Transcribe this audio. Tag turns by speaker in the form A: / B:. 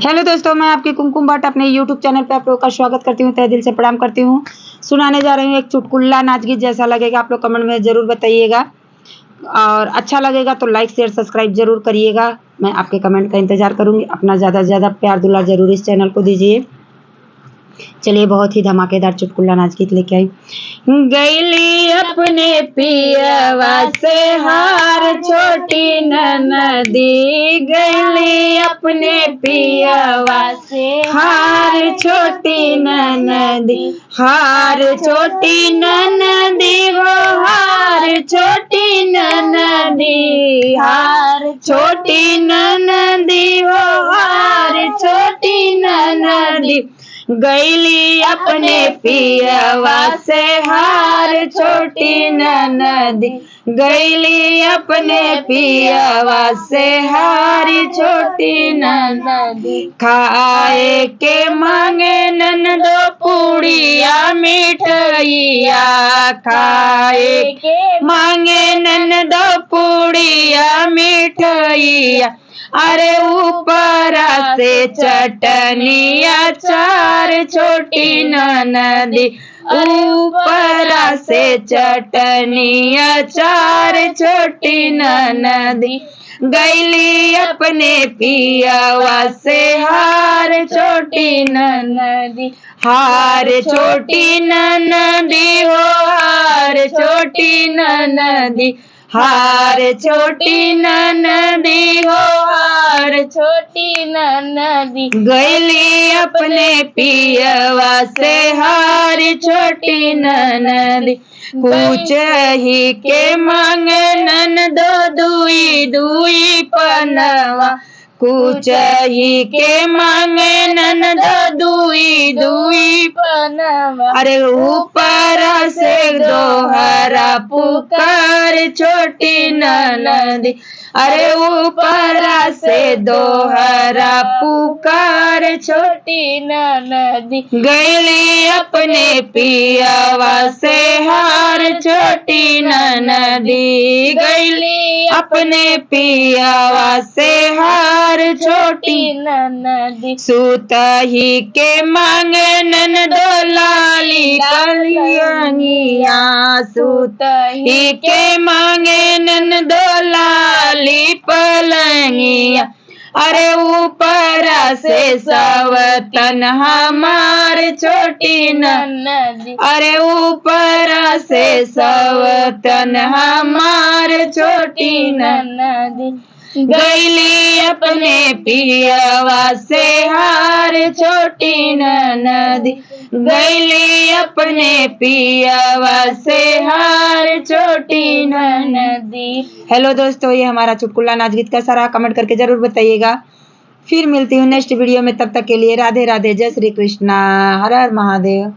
A: Hello दोस्तों, मैं आपकी कुमकुम भट्ट अपने यूट्यूब चैनल पे आप लोगों का स्वागत करती हूँ, तहे दिल से प्रणाम करती हूँ। सुनाने जा रही हूँ एक चुटकुला नाच गीत। जैसा लगेगा आप लोग कमेंट में ज़रूर बताइएगा और अच्छा लगेगा तो लाइक शेयर सब्सक्राइब ज़रूर करिएगा। मैं आपके कमेंट का इंतज़ार करूँगी। अपना ज़्यादा से ज़्यादा प्यार दुलार ज़रूर इस चैनल को दीजिए। चलिए, बहुत ही धमाकेदार चुटकुला नाच गीत लेके आई। गैली अपने पियवा से हार छोटी ननदी, गैली अपने पियवा से हार छोटी ननदी, हार छोटी ननदी वो हार छोटी ननदी, हार छोटी ननदी वो हार छोटी ननदी, गैली अपने पियवा से हार छोटी ननदी, गैली अपने पियवा से हार छोटी ननदी। खाए के मांगे ननदो पूड़िया मिठाइया, खाए के मांगे ननदो पूड़िया मिठाइया, अरे ऊपरा से चटनी अचार छोटी ननदी, ऊपरा से चटनी अचार छोटी ननदी, गैली अपने पियवा से हार छोटी ननदी, हार छोटी ननदी हो हार छोटी ननदी, हार छोटी ननदी हो हार छोटी ननदी, गैली अपने पियवा से हार छोटी ननदी। पूछ ही के मांगे ननदो दुई दुई पनवा, कुछ ही के मांगे ननदो दुई दुई पनवा, अरे ऊपर से दोहरा पुकार छोटी ननदी, अरे ऊपर से दोहरा पुकार छोटी ननदी, गैली अपने पियवा से हार छोटी ननदी, गैली अपने पियवा से हार छोटी ननदी। सूत ही के मांगे ननदो लाली कलियंगिया, सूत ही के मांगे ननदो लाली पलंगिया, अरे ऊपर से सवतन हमार छोटी ननदी, अरे ऊपर से सवतन हमार छोटी ननदी, गैली अपने पियवा से हार छोटी ननदी, गैली अपने पियवा से हार छोटी ननदी। हेलो दोस्तों, ये हमारा चुटकुला नाच गीत कैसा रहा कमेंट करके जरूर बताइएगा। फिर मिलती हूँ नेक्स्ट वीडियो में, तब तक के लिए राधे राधे, जय श्री कृष्णा, हर हर महादेव।